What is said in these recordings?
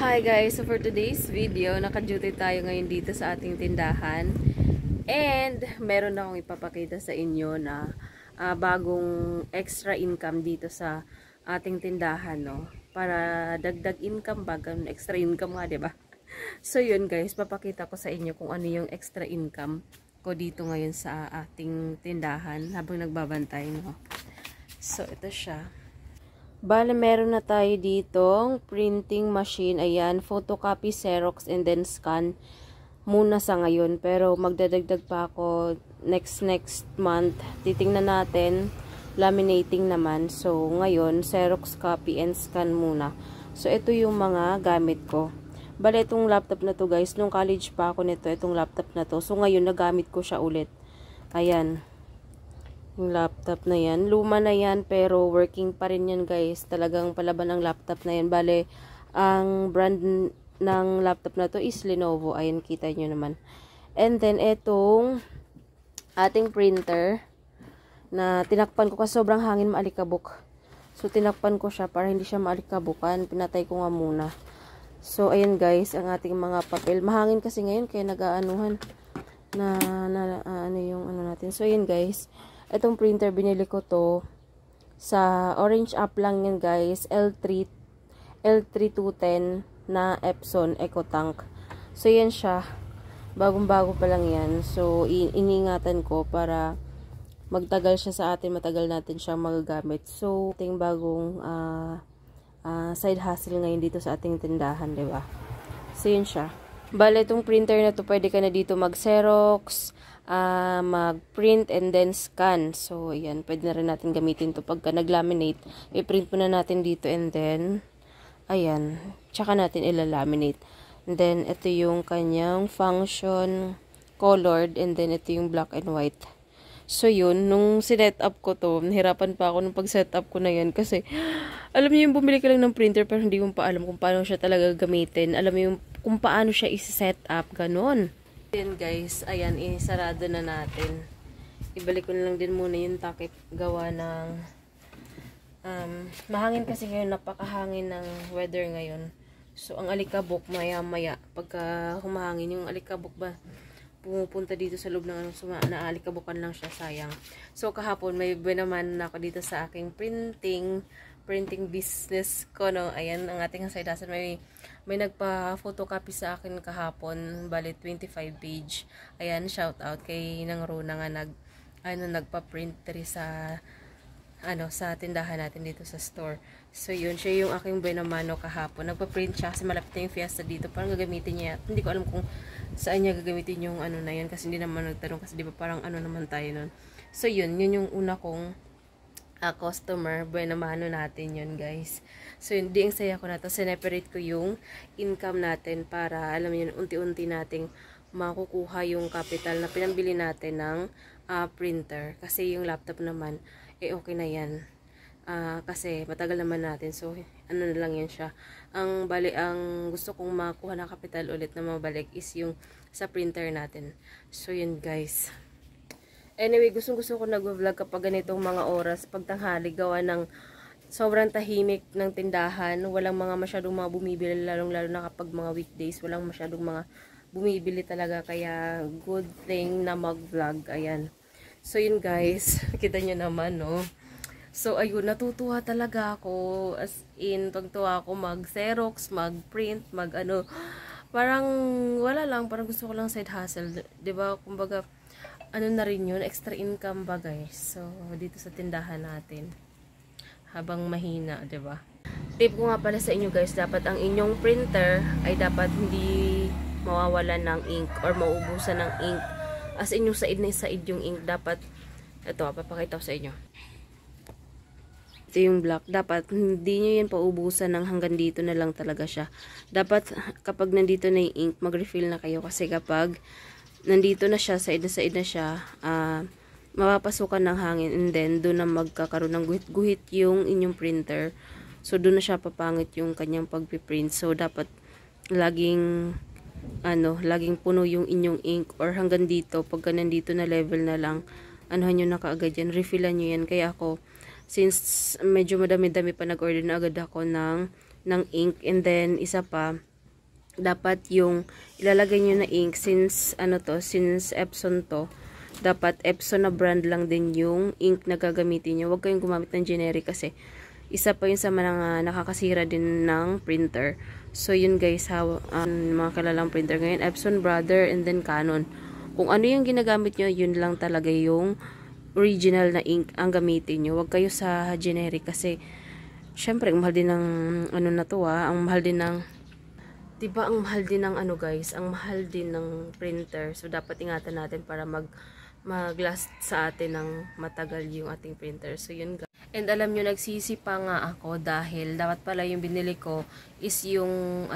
Hi guys! So for today's video, naka-duty tayo ngayon dito sa ating tindahan. And meron akong ipapakita sa inyo na bagong extra income dito sa ating tindahan, no? Para dagdag income ba? Ganun, extra income nga, diba? So yun guys, papakita ko sa inyo kung ano yung extra income ko dito ngayon sa ating tindahan habang nagbabantay, no? So ito siya. Bale, meron na tayo ditong printing machine. Ayan, photocopy, Xerox, and then scan muna sa ngayon. Pero magdadagdag pa ako next month. Titingnan natin. Laminating naman. So, ngayon, Xerox copy and scan muna. So, ito yung mga gamit ko. Bale, itong laptop na to guys. Nung college pa ako nito, itong laptop na to. So, ngayon, nagamit ko siya ulit. Ayan. Yung laptop na yan. Luma na yan, pero working pa rin yan guys. Talagang palaban ang laptop na yan. Bale, ang brand ng laptop na to is Lenovo. Ayan, kita nyo naman. And then, etong ating printer na tinakpan ko kasi sobrang hangin maalikabok. So, tinakpan ko siya para hindi siya maalikabukan. Pinatay ko nga muna. So, ayan guys, ang ating mga papel. Mahangin kasi ngayon, kaya nag-aanuhan ano yung ano natin. So, ayan guys. Itong printer, binili ko to sa Orange App lang yan guys. L3210 na Epson EcoTank. So, yan siya. Bagong-bago pa lang yan. So, iningatan ko para magtagal siya sa atin. Matagal natin siyang magagamit. So, ating bagong side hustle ngayon dito sa ating tindahan, diba? So, yun siya. Bale, itong printer na to, pwede ka na dito mag-Xerox, mag-print and then scan. So, ayan, pwede na rin natin gamitin to pagka nag-laminate. I-print muna natin dito and then, ayan, tsaka natin ilalaminate. And then, ito yung kanyang function, colored, and then ito yung black and white. So, yun, nung sinet up ko to, nahirapan pa ako nung pag-set up ko na yan kasi, alam niyo yung bumili ka lang ng printer pero hindi mo pa alam kung paano siya talaga gamitin. Alam mo yung kung paano siya i-set up, ganun. Then guys, ayan, isarado na natin. Ibalik ko na lang din muna yung takip gawa ng mahangin kasi ngayon, napakahangin ng weather ngayon. So, ang alikabok maya-maya, pagka humahangin yung alikabok ba, pumupunta dito sa loob ng naalikabukan lang siya, sayang. So, kahapon, may naman ako dito sa aking printing business ko, no. Ayan, ang ating side hustle. May nagpa-photocopy sa akin kahapon, bali 25 page. Ayan, shout out kay Nang Rona nga nagpa-print sa sa tindahan natin dito sa store. So, yun, siya yung aking benamano kahapon. Nagpa-print siya kasi malapit na yung fiesta dito. Parang gagamitin niya. Hindi ko alam kung saan niya gagamitin yung ano na yun kasi hindi naman nagtanong kasi di ba parang ano naman tayo nun. So, yun yung una kong customer, benamano natin yun guys. So, hindi ang saya ko na to. Sineperate ko yung income natin para, alam yun, unti-unti nating makukuha yung capital na pinambili natin ng printer. Kasi yung laptop naman, okay na yan. Kasi matagal naman natin. So, ano na lang yan siya. Ang gusto kong makuha ng capital ulit na mabalik is yung sa printer natin. So, yun guys. Anyway, gustong-gusto ko nag-vlog kapag ganitong mga oras, pagtanghali, gawa ng sobrang tahimik ng tindahan. Walang masyadong mga bumibili, lalong-lalo na kapag mga weekdays. Walang masyadong mga bumibili talaga. Kaya, good thing na mag-vlog. Ayan. So, yun guys. Kita nyo naman, no? So, ayun. Natutuwa talaga ako. As in, pagtuwa ako mag-Xerox, mag-print, Parang, wala lang. Parang gusto ko lang side hustle. Diba? Kumbaga, ano na rin yun, extra income ba guys. So, dito sa tindahan natin. Habang mahina, diba? Tip ko nga pala sa inyo guys, dapat ang inyong printer ay dapat hindi mawawalan ng ink or mauubusan ng ink. As in yung said na said yung ink, dapat, ito, papakita ko sa inyo. Ito yung black. Dapat, hindi nyo yan paubusan ng hanggang dito na lang talaga siya. Dapat, kapag nandito na yung ink, mag-refill na kayo. Kasi kapag nandito na siya, side na siya, mapapasukan ng hangin and then doon na magkakaroon ng guhit-guhit yung inyong printer. So, doon na siya papangit yung kanyang pagpiprint. So, dapat laging puno yung inyong ink or hanggang dito, pagka nandito na level na lang, anuhan nyo na kaagad yan, refillan nyo yan. Kaya ako, since medyo madami-dami pa, nag-order na agad ako ng ink. And then, isa pa, dapat yung ilalagay nyo na ink, since since Epson to, dapat Epson na brand lang din yung ink na gagamitin nyo. Huwag kayong gumamit ng generic kasi isa pa yun sa mga nakakasira din ng printer. So yun guys, mga kalalang printer ngayon, Epson, Brother, and then Canon. Kung ano yung ginagamit nyo, yun lang talaga yung original na ink ang gamitin nyo. Huwag kayo sa generic kasi syempre, ang mahal din ng ang mahal din ng, diba, ang mahal din ng guys, ang mahal din ng printer. So dapat ingatan natin para mag-last sa atin ng matagal yung ating printer. So yun guys. And alam nyo, nagsisi pa nga ako dahil dapat pala yung binili ko is yung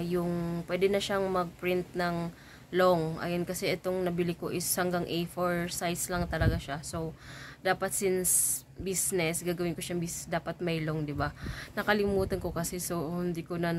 yung pwede na siyang mag-print ng long. Ayun, kasi itong nabili ko is hanggang A4 size lang talaga siya. So dapat since business, gagawin ko siyang dapat may long, 'di ba? Nakalimutan ko kasi, so hindi ko na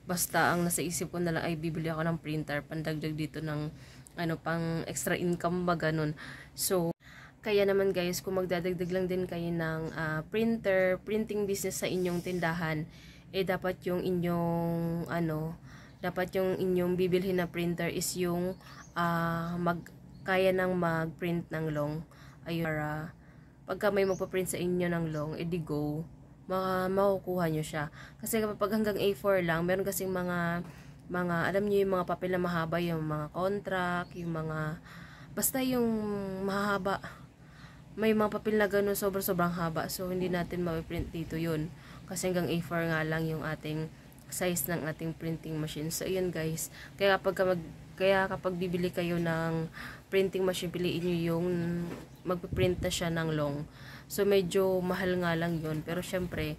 basta ang nasa isip ko na lang ay bibili ako ng printer pandagdag dito ng pang extra income ba ganun. So kaya naman guys, kung magdadagdag lang din kayo ng printing business sa inyong tindahan, dapat yung inyong bibilhin na printer is yung kaya nang mag-print ng long. Ayun, para pagka may magpa-print sa inyo ng long, edi go, makukuha nyo siya. Kasi kapag hanggang A4 lang, meron kasing mga alam nyo yung mga papel na mahaba, yung mga contract, yung mga, basta yung mahaba. May mga papel na gano'n, sobrang haba. So, hindi natin ma-print dito yun. Kasi hanggang A4 nga lang yung ating size ng ating printing machine. So, yun guys. Kaya kapag bibili kayo ng printing machine, piliin nyo yung magpiprint na siya ng long. So, medyo mahal nga lang yun. Pero, syempre,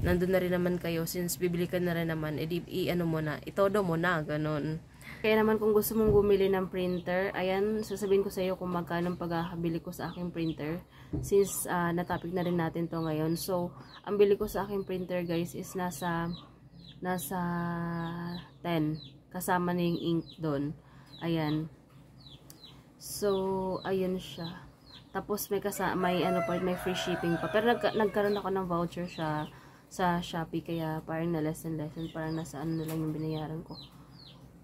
nandun na rin naman kayo. Since bibili ka na rin naman, itodo mo na, ganun. Kaya naman kung gusto mong bumili ng printer, ayan, sasabihin ko sa iyo kung magkano ang pagkakabili ko sa aking printer. Since na-topic na rin natin to ngayon. So, ang bili ko sa aking printer guys is nasa 10. Kasama na yung ink doon. Ayan. So, ayan siya. Tapos may may free shipping pa. Pero nagkaroon ako ng voucher sa Shopee, kaya parang na lesson, parang nasa na lang yung binayaran ko.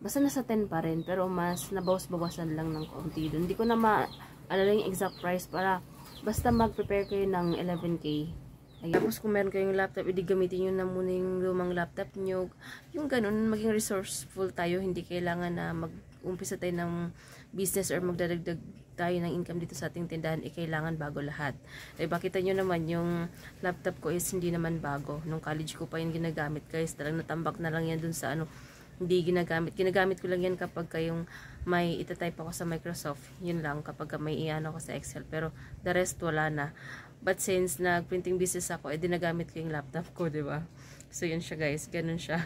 Basta nasa 10 pa rin, pero mas nabawas-bawasan lang ng konti doon. Hindi ko na maalala yung exact price, para basta mag-prepare kayo ng 11K. Ayun. Tapos kung meron kayong laptop, gamitin nyo na muna yung lumang laptop nyo. Yung ganun, maging resourceful tayo. Hindi kailangan na mag-umpisa tayo ng business or magdadagdag tayo ng income dito sa ating tindahan, kailangan bago lahat. Bakita nyo naman, yung laptop ko is hindi naman bago. Nung college ko pa yung ginagamit guys. Talagang natambak na lang yan dun sa hindi ginagamit. Ginagamit ko lang yan kapag kayong may itatype ako sa Microsoft. Yun lang, kapag may ako sa Excel. Pero the rest wala na. But since nag-printing business ako, dinagamit ko yung laptop ko, diba? So yun siya guys, ganun siya.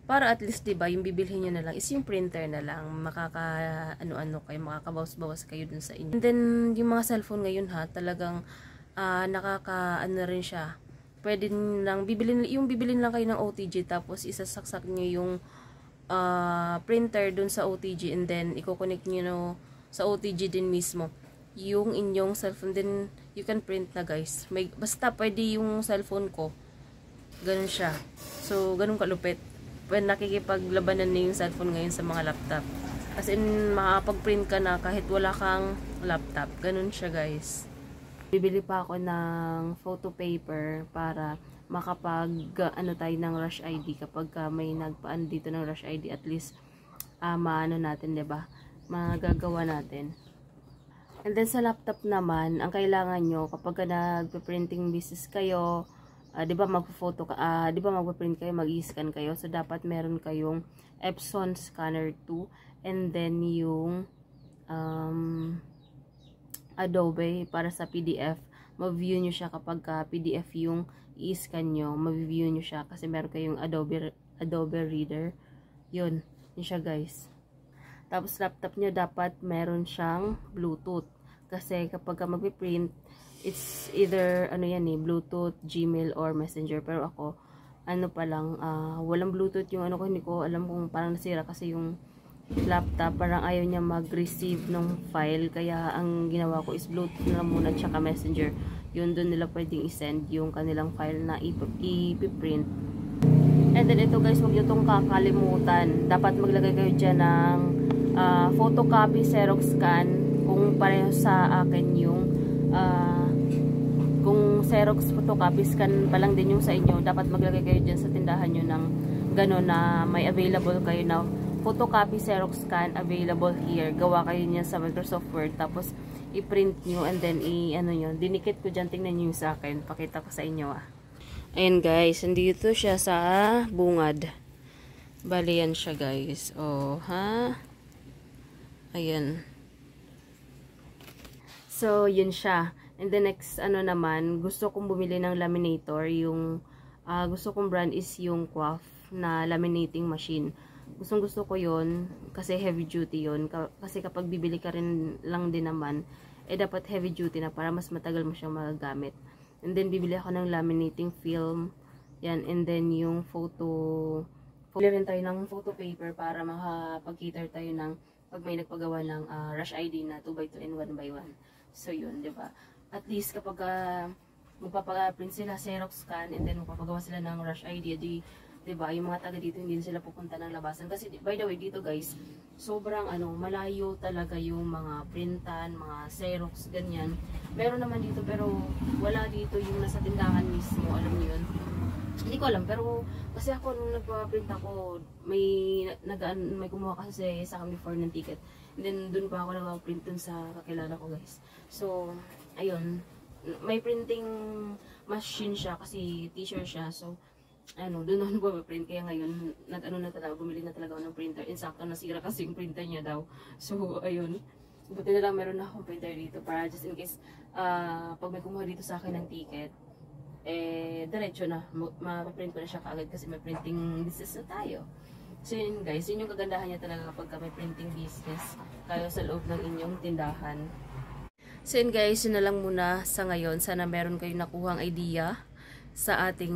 Para at least, diba, yung bibilhin nyo na lang is yung printer na lang. Kayo, makakabawas-bawas kayo dun sa inyo. And then, yung mga cellphone ngayon talagang rin siya. Pwede lang, bibilin lang kayo ng OTG, tapos isasaksak nyo yung printer dun sa OTG, and then i-connect nyo sa OTG din mismo yung inyong cellphone, then you can print na guys. Basta pwede yung cellphone ko, ganun siya. So, ganun kalupit. Pwede nakikipaglabanan na yung cellphone ngayon sa mga laptop. As in, makapag-print ka na kahit wala kang laptop. Ganun siya guys. Bibili pa ako ng photo paper para tayo ng Rush ID kapag may nagpaan dito ng Rush ID, at least natin, 'di ba? Magagawa natin. And then sa laptop naman, ang kailangan nyo kapag nagpe-printing business kayo, 'di ba magpo-photo ka, 'di ba magpe-print kayo, mag-i-scan kayo. So dapat meron kayong Epson Scanner 2, and then yung Adobe para sa PDF. Ma-view nyo siya kapag PDF yung i-scan nyo. Ma-view nyo siya kasi meron kayong Adobe Reader. Yun siya guys. Tapos laptop nyo dapat meron siyang Bluetooth. Kasi kapag mag-print, it's either Bluetooth, Gmail, or Messenger. Pero ako, walang Bluetooth yung hindi ko alam kung parang nasira kasi yung laptop, parang ayaw niya mag-receive ng file, kaya ang ginawa ko is Bluetooth na muna tsaka Messenger. Yun, doon nila pwedeng i-send yung kanilang file na ipiprint. And then ito guys, huwag nyo itong kakalimutan. Dapat maglagay kayo dyan ng photocopy, Xerox scan. Kung pareho sa akin yung kung Xerox photocopy scan pa lang din yung sa inyo, dapat maglagay kayo dyan sa tindahan nyo ng gano'n na may available kayo na photocopy, Xerox scan available here. Gawa kayo niya sa Microsoft Word. Tapos i-print nyo and then ano yun. Dinikit ko dyan. Tingnan nyo yung sa akin. Pakita ko sa inyo Ayan guys. Nandito siya sa bungad. Bali yan siya guys. Oh, ha? Ayan. So, yun siya. And the next, naman, gusto kong bumili ng laminator. Yung, gusto kong brand is yung Quaff na laminating machine. Gustong gusto ko yun kasi heavy duty yun. Kasi kapag bibili ka rin lang din naman, dapat heavy duty na para mas matagal mo siyang magagamit. And then, bibili ako ng laminating film. Yan. And then, yung bibili rin tayo ng photo paper para makapag-cater tayo ng pag may nagpagawa ng Rush ID na 2x2 and 1x1. So, yun, diba? At least, kapag magpapaprint sila, Xerox scan, and then magpapagawa sila ng Rush ID, diba? Yung mga taga dito, hindi sila pupunta ng labasan. Kasi, by the way, dito guys, sobrang malayo talaga yung mga printan, mga Xerox, ganyan. Meron naman dito, pero wala dito yung nasa tindahan mismo, alam niyo yun. Hindi ko alam, pero kasi ako nung nagpa-print ako, may kumuha kasi sa akin before ng ticket. And then, dun pa ako nagpa-print dun sa kakilala ko guys. So, ayun, may printing machine siya kasi teacher siya. So, doon ako nagpa-print. Kaya ngayon, bumili na talaga ako ng printer. Insakto, nasira kasi yung printer niya daw. So, ayun. Buti na lang meron na akong printer dito para just in case, pag may kumuha dito sa akin ng ticket, diretso na, ma-print ko na siya kaagad kasi may printing business na tayo. So yun guys, yun yung kagandahan niya talaga kapag may printing business kayo sa loob ng inyong tindahan. So yun guys, yun na lang muna sa ngayon. Sana meron kayong nakuhang idea sa ating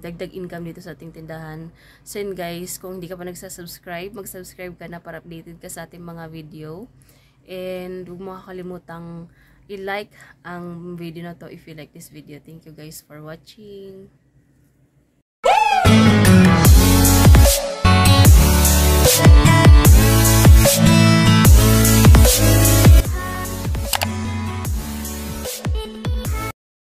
dagdag income dito sa ating tindahan. So yun guys, kung hindi ka pa nagsasubscribe, mag-subscribe ka na para updated ka sa ating mga video. And huwag mo kakalimutang i-like ang video na to if you like this video. Thank you guys for watching.